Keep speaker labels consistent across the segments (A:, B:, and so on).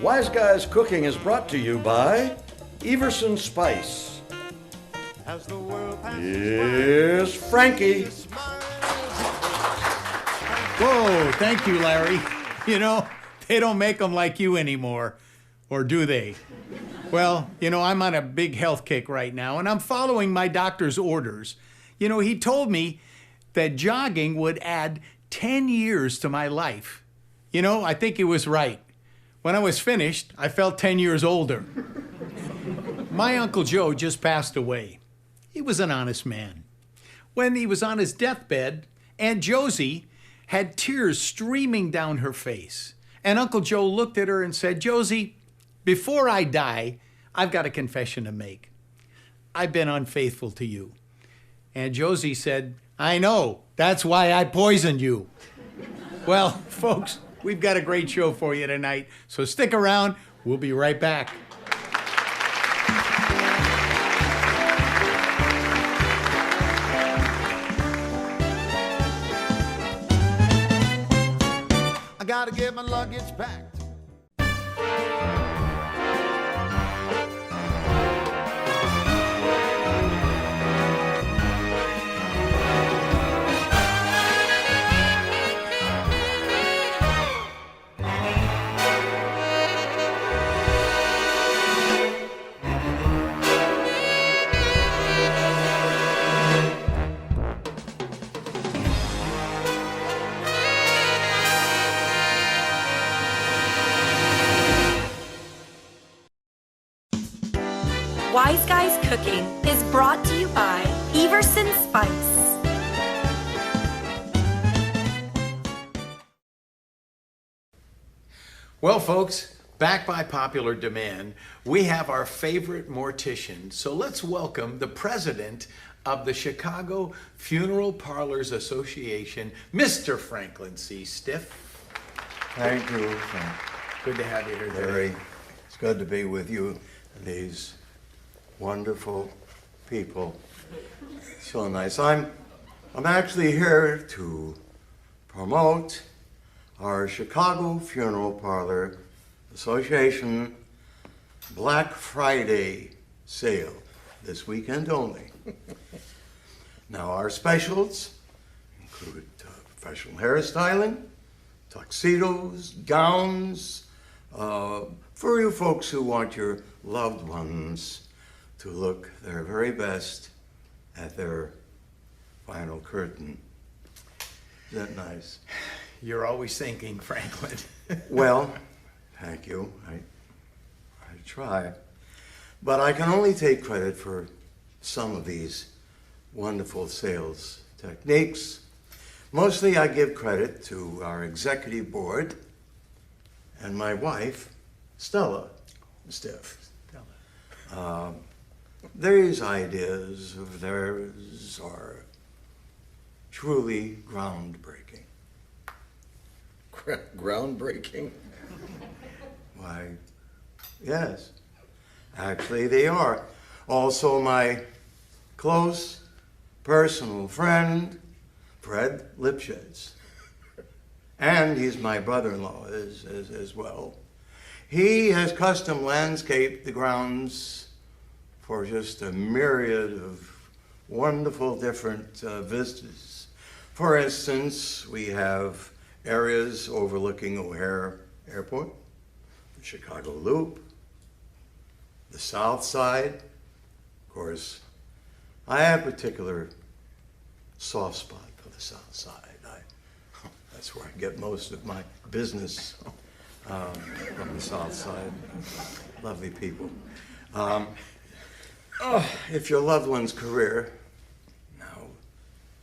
A: Wise Guys Cooking is brought to you by Everson Spice. Here's Frankie.
B: Whoa, thank you, Larry. You know, they don't make them like you anymore. Or do they? Well, you know, I'm on a big health kick right now, and I'm following my doctor's orders. You know, he told me that jogging would add 10 years to my life. You know, I think he was right. When I was finished, I felt 10 years older. My Uncle Joe just passed away. He was an honest man. When he was on his deathbed, Aunt Josie had tears streaming down her face. And Uncle Joe looked at her and said, "Josie, before I die, I've got a confession to make. I've been unfaithful to you." And Josie said, "I know. That's why I poisoned you." Well, folks, we've got a great show for you tonight, so stick around. We'll be right back.
C: I gotta get my luggage packed.
D: Wise Guys Cooking is brought to you by Everson Spice.
B: Well, folks, back by popular demand, we have our favorite mortician. So let's welcome the president of the Chicago Funeral Parlors Association, Mr. Franklin C. Stiff.
E: Thank you, Frank.
B: Good to have you here today.
E: Larry. It's good to be with you, these wonderful people. So nice. I'm actually here to promote our Chicago Funeral Parlor Association Black Friday sale this weekend only. Now, our specials include professional hairstyling, tuxedos, gowns, for you folks who want your loved ones to look their very best at their final curtain. Is that nice?
B: You're always thinking, Franklin.
E: Well, thank you. I try. But I can only take credit for some of these wonderful sales techniques. Mostly I give credit to our executive board and my wife, Stella Stiff. These ideas of theirs are truly groundbreaking.
A: Groundbreaking.
E: Why, yes, actually they are. Also, my close personal friend, Fred Lipschitz, and he's my brother-in-law as well. He has custom landscaped the grounds for just a myriad of wonderful different vistas. For instance, we have areas overlooking O'Hare Airport, the Chicago Loop, the South Side. Of course, I have a particular soft spot for the South Side. That's where I get most of my business, from the South Side. Lovely people. If your loved one's career now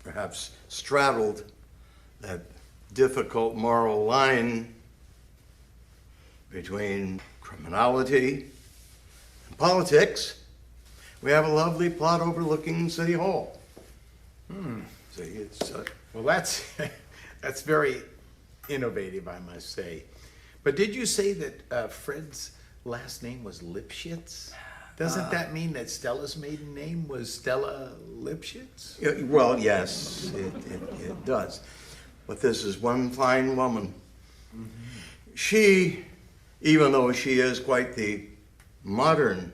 E: perhaps straddled that difficult moral line between criminality and politics, we have a lovely plot overlooking City Hall. See, it's
B: Well, that's very innovative, I must say. But did you say that Fred's last name was Lipschitz? Doesn't that mean that Stella's maiden name was Stella Lipschitz?
E: well, yes, it does. But this is one fine woman. She even though she is quite the modern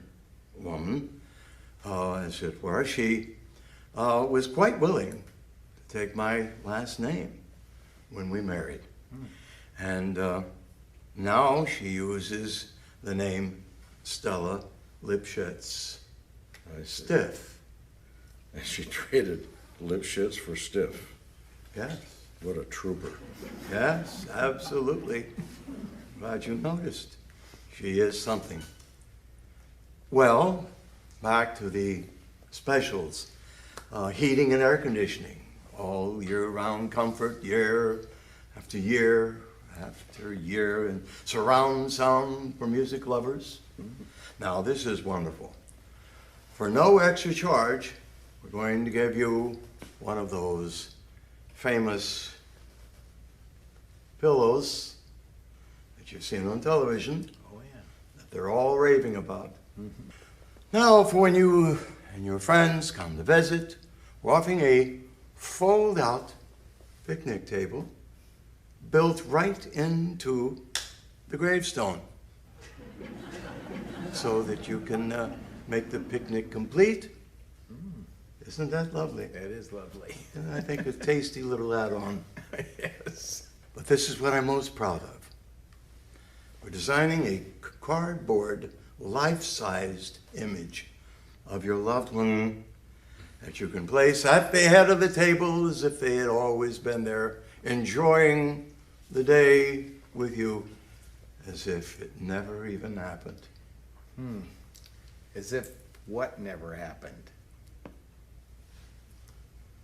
E: woman, as it were, she was quite willing to take my last name when we married. And now she uses the name Stella Lipschitz Stiff.
A: And she traded Lipschitz for Stiff.
E: Yes,
A: What a trooper.
E: yes, absolutely. Glad you noticed. She is something. Well, back to the specials. Heating and air conditioning, all year-round comfort, year after year after year, and surround sound for music lovers. Now, this is wonderful. For no extra charge, we're going to give you one of those famous pillows that you've seen on television.
B: Oh, yeah.
E: That they're all raving about. Now, for when you and your friends come to visit, we're offering a fold-out picnic table built right into the gravestone so that you can make the picnic complete. Isn't that lovely?
B: That is lovely.
E: And I think a tasty little add-on.
B: Yes.
E: But this is what I'm most proud of. We're designing a cardboard, life-sized image of your loved one that you can place at the head of the table as if they had always been there, enjoying the day with you as if it never even happened.
B: As if what never happened?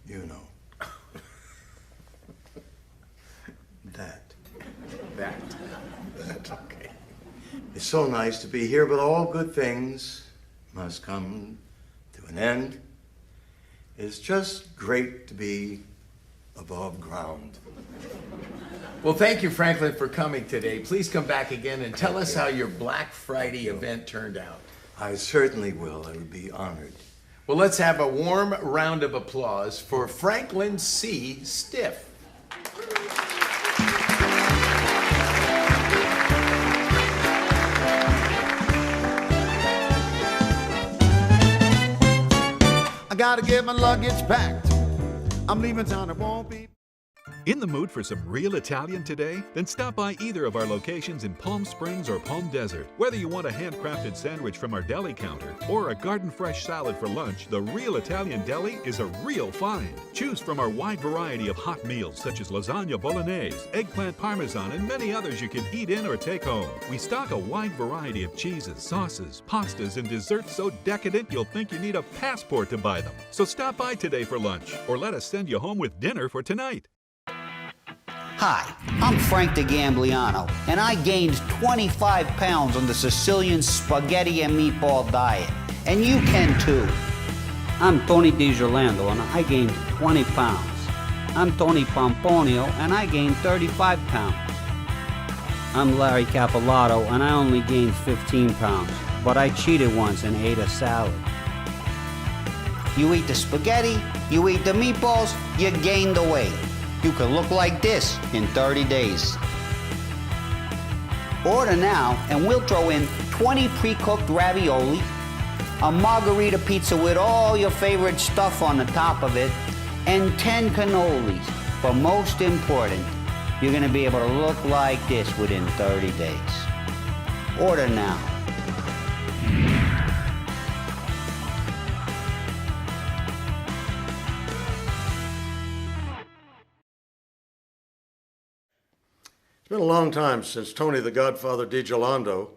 E: You know. That.
B: That. Okay.
E: It's so nice to be here, but all good things must come to an end. It's just great to be above ground.
F: Well, thank you, Franklin, for coming today. Please come back again and tell us how your Black Friday event turned out.
E: I certainly will. I would be honored.
F: Well, let's have a warm round of applause for Franklin C. Stiff.
C: I gotta get my luggage packed. I'm leaving town, it won't be.
G: In the mood for some real Italian today? Then stop by either of our locations in Palm Springs or Palm Desert. Whether you want a handcrafted sandwich from our deli counter or a garden fresh salad for lunch, the Real Italian Deli is a real find. Choose from our wide variety of hot meals such as lasagna bolognese, eggplant parmesan, and many others you can eat in or take home. We stock a wide variety of cheeses, sauces, pastas, and desserts so decadent you'll think you need a passport to buy them. So stop by today for lunch or let us send you home with dinner for tonight.
H: Hi, I'm Frank DeGambliano, and I gained 25 pounds on the Sicilian spaghetti and meatball diet. And you can too.
I: I'm Tony DiGirolando, and I gained 20 pounds. I'm Tony Pomponio, and I gained 35 pounds. I'm Larry Capolato, and I only gained 15 pounds, but I cheated once and ate a salad.
H: You eat the spaghetti, you eat the meatballs, you gain the weight. You can look like this in 30 days. Order now and we'll throw in 20 pre-cooked ravioli, a margarita pizza with all your favorite stuff on the top of it, and 10 cannolis. But most important, you're gonna be able to look like this within 30 days. Order now.
A: It's been a long time since Tony the Godfather DiGirolando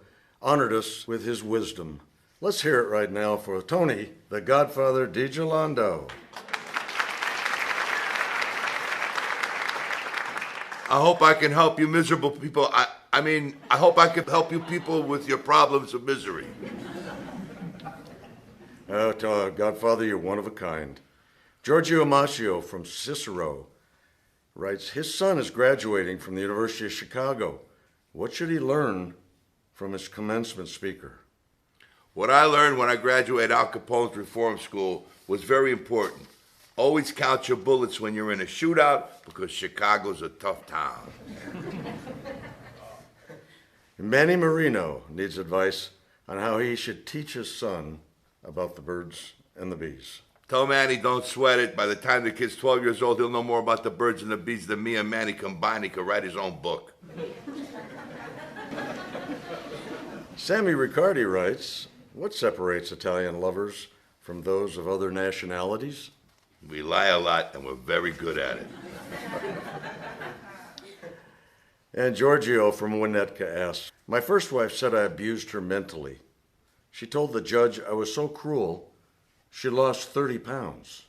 A: honored us with his wisdom. Let's hear it right now for Tony the Godfather DiGirolando.
J: I hope I can help you miserable people. I mean, I hope I can help you people with your problems of misery.
A: Godfather, you're one of a kind. Giorgio Amascio from Cicero writes, his son is graduating from the University of Chicago. What should he learn from his commencement speaker?
J: What I learned when I graduated Al Capone's reform school was very important. Always count your bullets when you're in a shootout because Chicago's a tough town.
A: Manny Marino needs advice on how he should teach his son about the birds and the bees.
J: Tell Manny don't sweat it. By the time the kid's 12 years old, he'll know more about the birds and the bees than me and Manny combined. He could write his own book.
A: Sammy Riccardi writes, what separates Italian lovers from those of other nationalities?
J: We lie a lot, and we're very good at it.
A: And Giorgio from Winnetka asks, my first wife said I abused her mentally. She told the judge I was so cruel, she lost 30 pounds.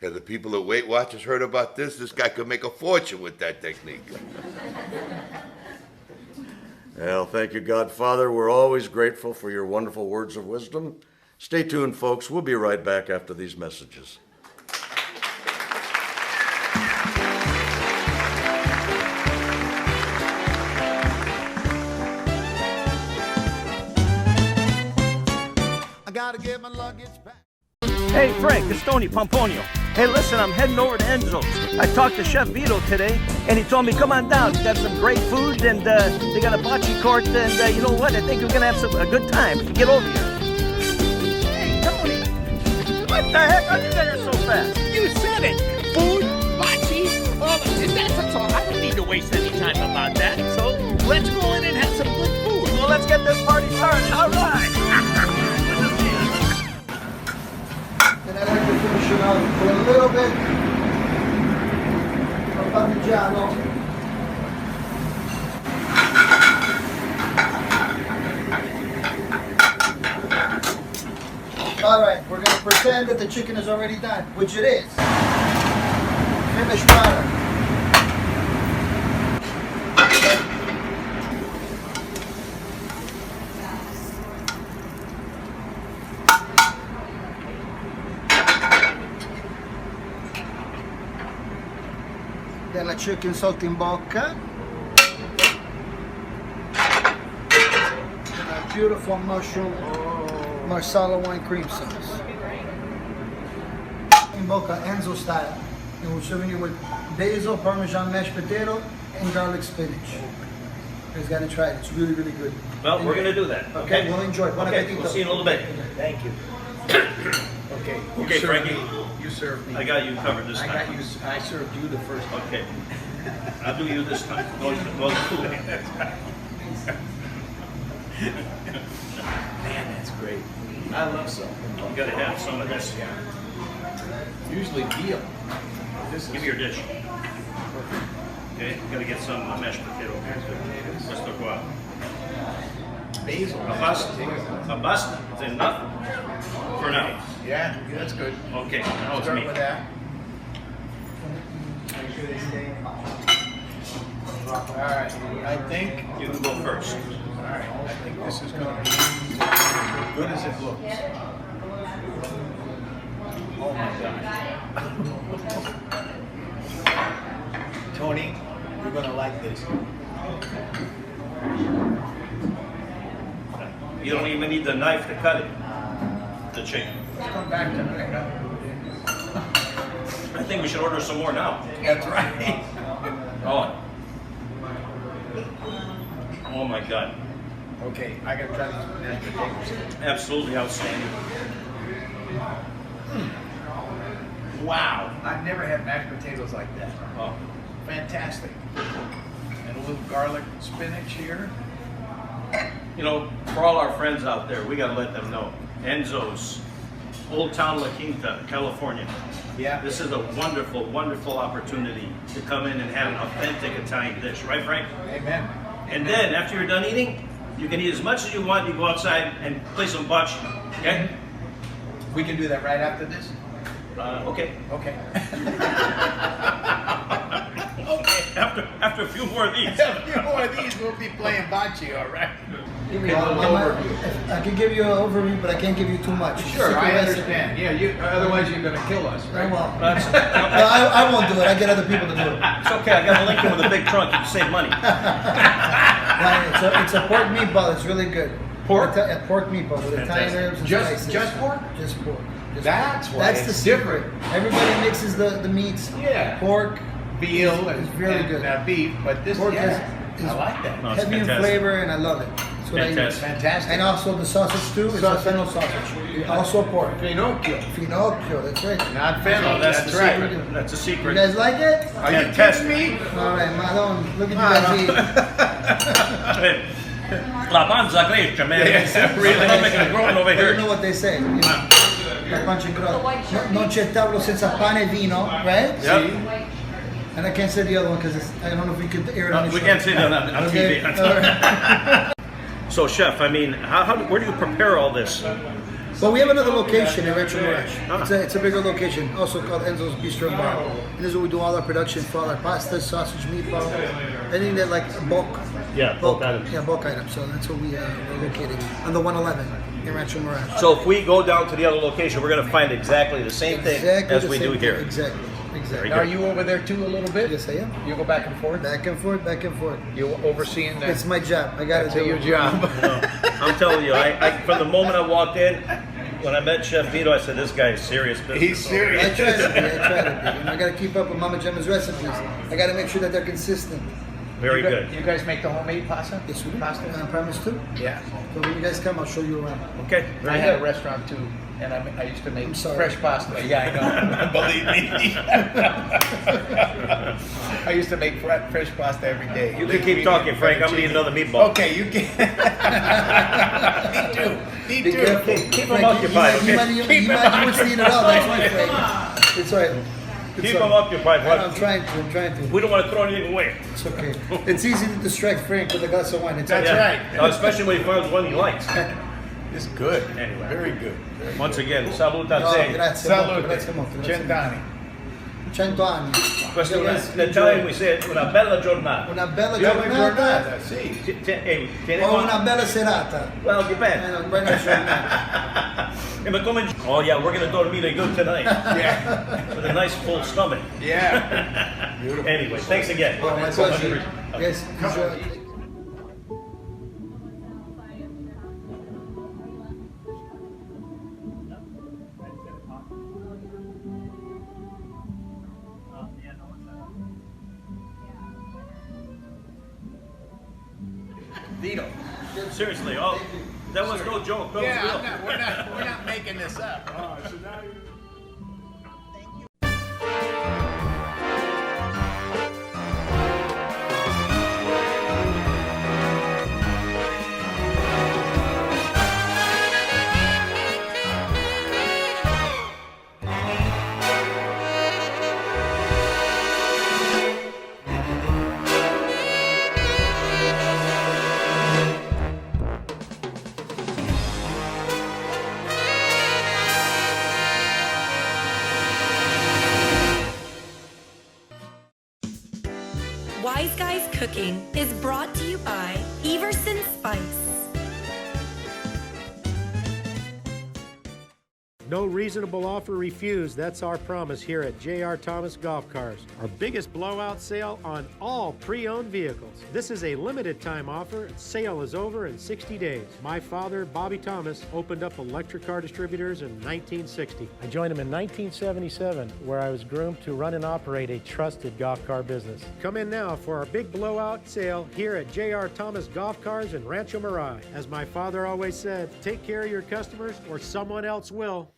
J: Have the people at Weight Watchers heard about this? This guy could make a fortune with that technique.
A: Well, thank you, Godfather. We're always grateful for your wonderful words of wisdom. Stay tuned, folks. We'll be right back after these messages.
C: I gotta get my luggage back.
K: Hey Frank, it's Tony Pomponio. Hey listen, I'm heading over to Enzo's. I talked to Chef Vito today, and he told me come on down. He's got some great food, and they got a bocce court, and you know what? I think we're gonna have a good time. Get over here. Hey Tony, what the heck? How'd you get here so fast?
L: You said it. Food, bocce, all of it. That's all. I don't need to waste any time about that. So let's go in and have some good food.
K: Well, let's get this party started. All right.
C: And I like to finish it out with a little bit of Parmigiano. All right, we're going to pretend that the chicken is already done, which it is. Finished product. Della chicken saltimbocca. And a beautiful mushroom marsala wine cream sauce. In bocca Enzo style. And we're serving it with basil, parmesan mashed potato, and garlic spinach. You guys gotta try it. It's really, really good.
K: Well, we're gonna do that.
C: Okay, we'll enjoy it. Bon
K: Okay,
C: appetito.
K: we'll see you in a little bit.
C: Thank you.
B: Okay.
K: Okay, Frankie.
B: You served me.
K: I got you covered this
B: I
K: time.
B: got you. I served you the first time.
K: Okay. I'll do you this time. Go to food.
B: Man, that's great. I love some.
K: You gotta have some of this.
B: Usually veal. This
K: Give me your dish. Okay, you gotta get some mashed potato. Let's look out.
B: basil.
K: A bust is enough for now.
B: Yeah, that's good.
K: Okay, now it's
B: Start
K: me.
B: with that. All right, I think
K: You can go first.
B: All right, I think this is going to be as good as it looks. Oh my God. Tony, you're going to like this.
K: You don't even need the knife to cut it. The chicken.
B: Let's come back to that.
K: I think we should order some more now.
B: That's right.
K: Oh. Oh my God.
B: Okay, I got to try these mashed potatoes.
K: Absolutely outstanding.
B: Wow, I've never had mashed potatoes like that.
K: Oh.
B: Fantastic. And a little garlic spinach here.
K: You know, for all our friends out there, we got to let them know. Enzo's, Old Town La Quinta, California.
B: Yeah.
K: This is a wonderful, wonderful opportunity to come in and have an authentic Italian dish, right, Frank?
B: Amen.
K: And then, after you're done eating, you can eat as much as you want. You go outside and play some bocce, okay?
B: We can do that right after this?
K: Okay.
B: Okay.
K: Okay, after a few more of these.
B: A few more of these, we'll be playing bocce, all right?
C: I can give you an overview, but I can't give you too much.
B: Sure, I understand. Yeah, otherwise you're going to kill us, right?
C: Well,
K: That's,
C: I won't do it. I get other people to do it.
K: it's okay. I got a Lincoln with a big trunk. You can save money.
C: It's a pork meatball. It's really good.
K: Pork?
C: A pork meatball with Italian herbs and spices.
B: Just pork?
C: Just pork. Just
B: That's
C: pork.
B: why
C: That's the
B: it's
C: secret.
B: different.
C: Everybody mixes the meats.
B: Yeah.
C: Pork.
B: Veal
C: It's very good.
B: beef, but this,
C: Pork
B: yeah.
C: is
F: I like that.
M: No, it's
C: heavy in
M: fantastic.
C: flavor, and I love it. That's what I use.
M: Fantastic.
F: Fantastic.
C: And also the sausage too. It's a fennel sausage. Also pork.
F: Pinocchio.
C: Finocchio. That's right.
F: Not fennel.
M: No, that's
F: That's
M: the
F: right.
M: secret. That's a
C: You
M: secret.
C: guys like it?
F: Are you kidding me?
C: All right, Malone. Look at you guys eat.
M: La panza cresce, man. Really, I'm making a growing over
C: You know
M: here.
C: what they say. You know, la pancia grossa. Non c'è tavolo senza pane e vino, right?
M: Yep.
C: And I can't say the other one because I don't know if we could air it on the
M: We
C: show.
M: can't say that on
C: Okay,
M: TV.
C: all right.
M: So, chef, I mean, where do you prepare all this?
C: Well, we have another location in Rancho Mirage. It's a bigger location, also called Enzo's Bistro and Bar. And this is where we do all our production for all our pastas, sausage, meatballs, anything that like bulk.
M: Yeah, bulk items.
C: Yeah, bulk items. So that's where we're located on the 111 in Rancho Mirage.
M: So, if we go down to the other location, we're going to find exactly the same thing
C: Exactly
M: as
C: the
M: we
C: same
M: do here.
C: thing. Exactly.
M: Very
F: Are
M: good.
F: you over there too a little bit?
C: Yes, I am.
F: You go back and forth?
C: Back and forth, back and forth.
F: You overseeing the...
C: It's my job. I got to do
F: your
C: it.
F: job.
M: I'm telling you, I from the moment I walked in, when I met Chef Vito, I said, this guy is serious business.
F: He's serious.
C: I try to be. And I got to keep up with Mama Gemma's recipes. I got to make sure that they're consistent.
M: Very
F: You
M: good.
F: You guys make the homemade pasta?
C: Yes, we do.
F: Pasta?
C: On premise too.
F: Yeah.
C: So when you guys come, I'll show you around.
M: Okay.
F: I had a restaurant too, and I used to make
C: sorry.
F: fresh pasta. Yeah, I know. Believe me. I used to make fresh pasta every day.
M: You can keep talking, Frank. I'm going to eat another meatball.
F: Okay, you can. Me
C: Be
F: too.
C: careful.
M: Keep
C: Frank,
M: them occupied,
C: You
M: okay?
C: might eat it all. That's my Frank. It's all right.
M: Keep them occupied.
C: I'm trying to. I'm trying to.
M: We don't want to throw anything away.
C: It's okay. It's easy to distract Frank with a glass of wine. It's
F: That's
C: okay.
F: right.
M: Especially when he finds one he likes.
F: It's good.
M: Anyway.
F: Very good.
M: Once again, salute a
C: No,
M: te.
C: grazie
F: Salute.
C: molto, grazie molto. grazie
F: Cent'anni.
C: molto. 100 anni.
M: Questo
C: You
M: è
C: guys
M: in Italian
C: enjoy.
M: we say una bella giornata.
C: Una bella
F: Buona
C: giornata
F: giornata, sì.
M: Tieni
C: o una bella serata.
M: Well, depende.
C: Buona giornata.
M: Ma come... Oh yeah, we're gonna dormire good tonight.
F: Yeah.
M: With a nice full stomach.
F: Yeah. Beautiful.
M: Anyway, thanks again.
C: Oh, my pleasure. Yes, enjoy.
M: Vito, seriously, oh, that was no joke. That was real.
F: We're not making this up.
D: Wise Guys Cooking is brought to you by Everson Spice.
N: No reasonable offer refused. That's our promise here at J.R. Thomas Golf Cars. Our biggest blowout sale on all pre-owned vehicles. This is a limited time offer. Sale is over in 60 days. My father, Bobby Thomas, opened up electric car distributors in 1960. I joined him in 1977, where I was groomed to run and operate a trusted golf car business. Come in now for our big blowout sale here at J.R. Thomas Golf Cars in Rancho Mirage. As my father always said, take care of your customers or someone else will.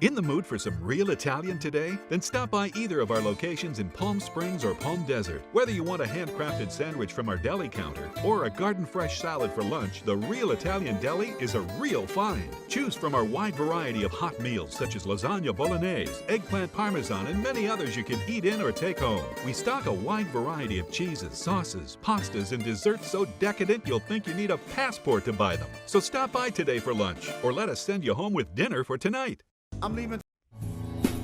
G: In the mood for some real Italian today? Then stop by either of our locations in Palm Springs or Palm Desert. Whether you want a handcrafted sandwich from our deli counter or a garden fresh salad for lunch, the Real Italian Deli is a real find. Choose from our wide variety of hot meals such as lasagna bolognese, eggplant parmesan, and many others you can eat in or take home. We stock a wide variety of cheeses, sauces, pastas, and desserts so decadent you'll think you need a passport to buy them. So stop by today for lunch or let us send you home with dinner for tonight.
C: I'm leaving.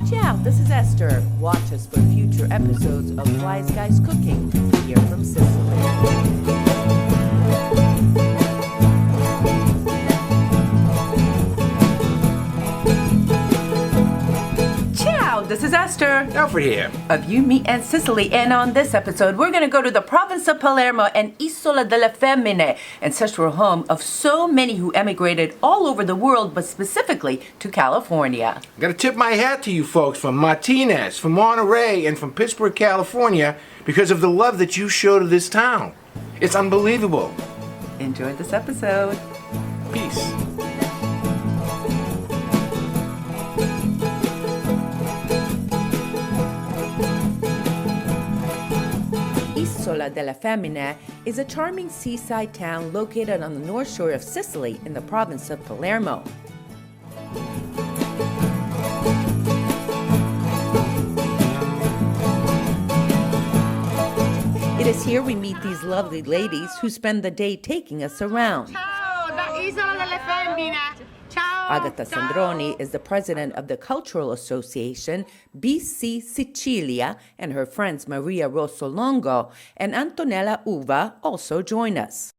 O: Ciao, this is Esther. Watch us for future episodes of Wise Guys Cooking here from Sicily. Ciao, this is Esther.
F: Alfred here.
O: Of You, Me, and Sicily. And on this episode, we're going to go to the province of Palermo and Isola delle Femmine, ancestral home of so many who emigrated all over the world, but specifically to California.
F: I gotta tip my hat to you folks from Martinez, from Monterey, and from Pittsburgh, California, because of the love that you show to this town. It's unbelievable.
O: Enjoy this episode.
F: Peace.
O: Isola delle Femmine is a charming seaside town located on the north shore of Sicily in the province of Palermo. It is here we meet these lovely ladies who spend the day taking us around.
P: Ciao, da Isola delle Femmine. Ciao.
O: Agata Sandroni is the president of the Cultural Association BC Sicilia, and her friends Maria Rossolongo and Antonella Uva also join us.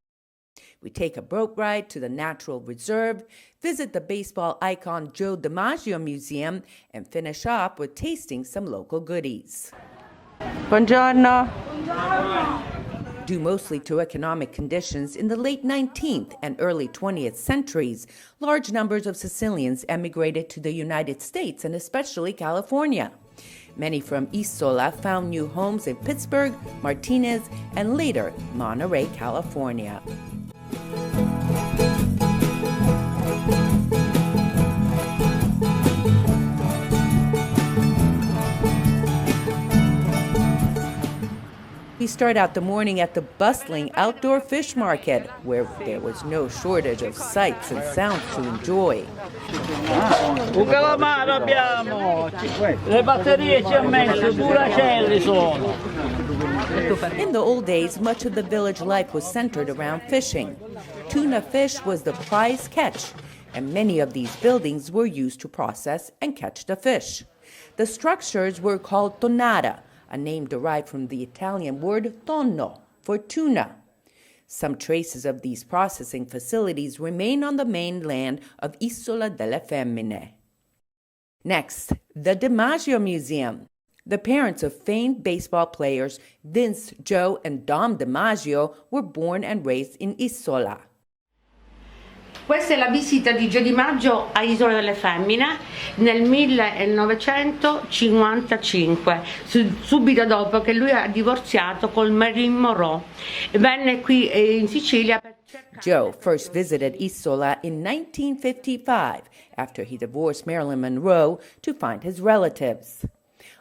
O: We take a boat ride to the Natural Reserve, visit the baseball icon Joe DiMaggio Museum, and finish up with tasting some local goodies.
P: Buongiorno.
O: Due mostly to economic conditions in the late 19th and early 20th centuries, large numbers of Sicilians emigrated to the United States and especially California. Many from Isola found new homes in Pittsburgh, Martinez, and later Monterey, California. We start out the morning at the bustling outdoor fish market, where there was no shortage of sights and sounds to enjoy.
L: Un calamaro abbiamo, le batterie ci ha messo, buracelli sono.
O: In the old days, much of the village life was centered around fishing. Tuna fish was the prize catch, and many of these buildings were used to process and catch the fish. The structures were called tonnara, a name derived from the Italian word tonno, for tuna. Some traces of these processing facilities remain on the mainland of Isola delle Femmine. Next, the DiMaggio Museum. The parents of famed baseball players Vince, Joe, and Dom DiMaggio were born and raised in Isola.
P: Questa è la visita di Gio Di Maggio a Isola delle Femmine nel 1955, subito dopo che lui ha divorziato con Marilyn Monroe. Venne qui in Sicilia per
O: Joe first visited Isola in 1955 after he divorced Marilyn Monroe to find his relatives.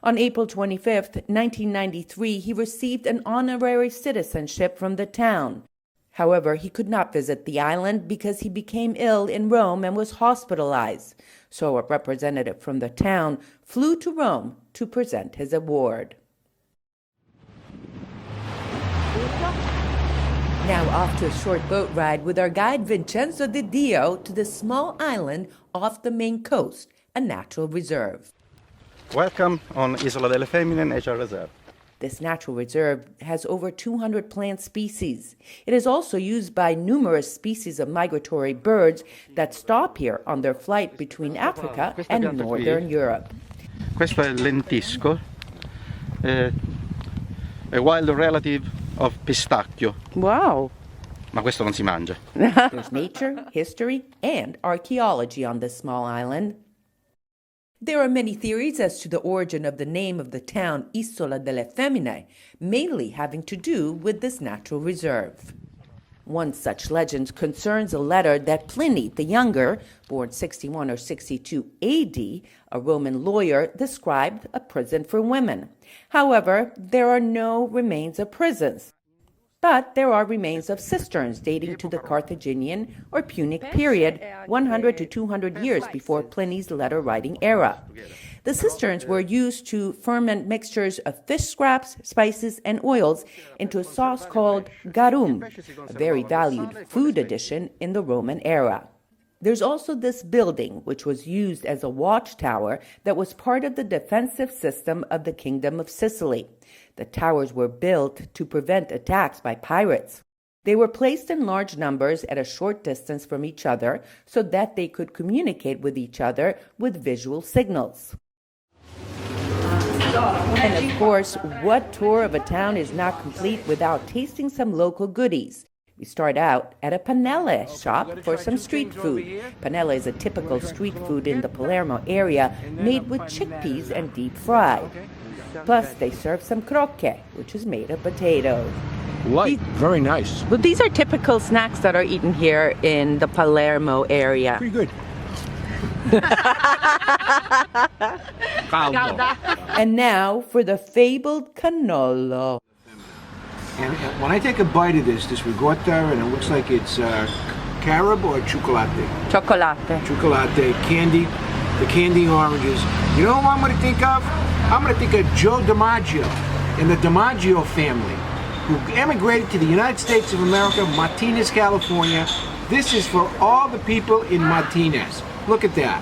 O: On April 25, 1993, he received an honorary citizenship from the town. However, he could not visit the island because he became ill in Rome and was hospitalized. So a representative from the town flew to Rome to present his award. Now off to a short boat ride with our guide Vincenzo Di Dio to the small island off the main coast, a natural reserve.
Q: Welcome on Isola delle Femmine Nature Reserve.
O: This natural reserve has over 200 plant species. It is also used by numerous species of migratory birds that stop here on their flight between Africa and northern Europe.
Q: Questo è il lentisco, a wild relative of pistacchio.
O: Wow!
Q: Ma questo non si mangia.
O: There's nature, history, and archaeology on this small island. There are many theories as to the origin of the name of the town Isola delle Femmine, mainly having to do with this natural reserve. One such legend concerns a letter that Pliny the Younger, born 61 or 62 AD, a Roman lawyer, described a prison for women. However, there are no remains of prisons. But there are remains of cisterns dating to the Carthaginian or Punic period, 100 to 200 years before Pliny's letter-writing era. The cisterns were used to ferment mixtures of fish scraps, spices, and oils into a sauce called garum, a very valued food addition in the Roman era. There's also this building, which was used as a watchtower that was part of the defensive system of the Kingdom of Sicily. The towers were built to prevent attacks by pirates. They were placed in large numbers at a short distance from each other so that they could communicate with each other with visual signals. And of course, what tour of a town is not complete without tasting some local goodies? We start out at a panelle shop for some street food. Panelle is a typical street food in the Palermo area made with chickpeas and deep fried. Plus, they serve some croque, which is made of potatoes.
F: Light, very nice.
R: Well, these are typical snacks that are eaten here in the Palermo area.
F: Pretty good.
O: And now for the fabled cannolo.
F: And when I take a bite of this ricotta, and it looks like it's carob or chocolate?
R: Chocolate.
F: Chocolate, candy, the candy oranges. You know who I'm going to think of? I'm going to think of Joe DiMaggio and the DiMaggio family, who emigrated to the United States of America, Martinez, California. This is for all the people in Martinez. Look at that.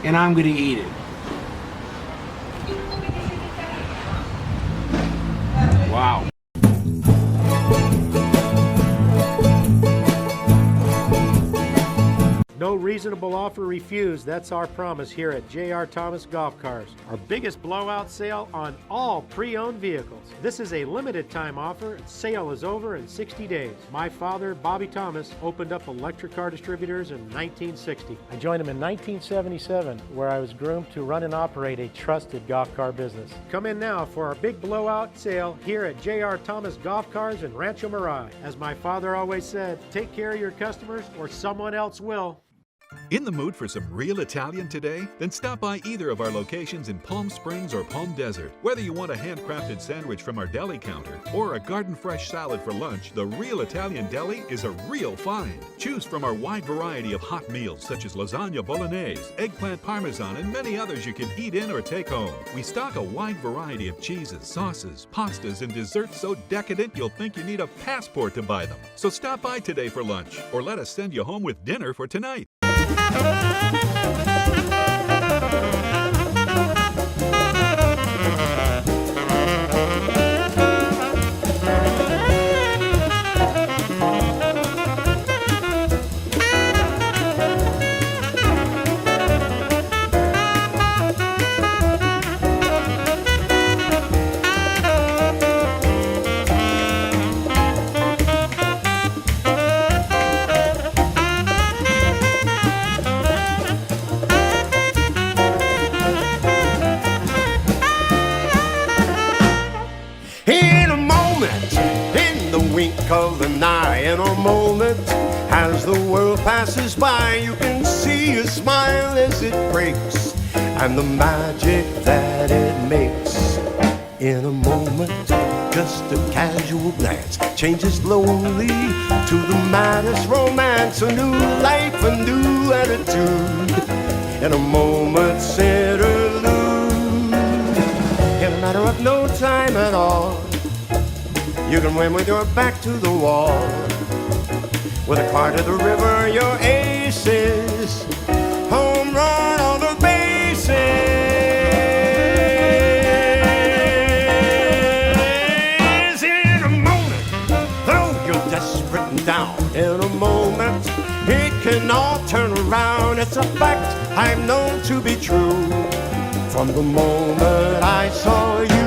F: And I'm going to eat it. Wow.
N: No reasonable offer refused. That's our promise here at J.R. Thomas Golf Cars. Our biggest blowout sale on all pre-owned vehicles. This is a limited time offer. Sale is over in 60 days. My father, Bobby Thomas, opened up electric car distributors in 1960. I joined him in 1977, where I was groomed to run and operate a trusted golf car business. Come in now for our big blowout sale here at J.R. Thomas Golf Cars in Rancho Mirage. As my father always said, take care of your customers or someone else will.
G: In the mood for some real Italian today? Then stop by either of our locations in Palm Springs or Palm Desert. Whether you want a handcrafted sandwich from our deli counter or a garden fresh salad for lunch, the Real Italian Deli is a real find. Choose from our wide variety of hot meals such as lasagna bolognese, eggplant parmesan, and many others you can eat in or take home. We stock a wide variety of cheeses, sauces, pastas, and desserts so decadent you'll think you need a passport to buy them. So stop by today for lunch or let us send you home with dinner for tonight.
S: Of an eye in a moment, as the world passes by, you can see a smile as it breaks, and the magic that it makes. In a moment, just a casual glance changes slowly to the maddest romance, a new life, a new attitude, in a moment's interlude. In a matter of no time at all, you can win with your back to the wall. With a car to the river, your aces, home run on the bases. In a moment, though you're desperate and down, in a moment, it can all turn around. It's a fact I've known to be true from the moment I saw you.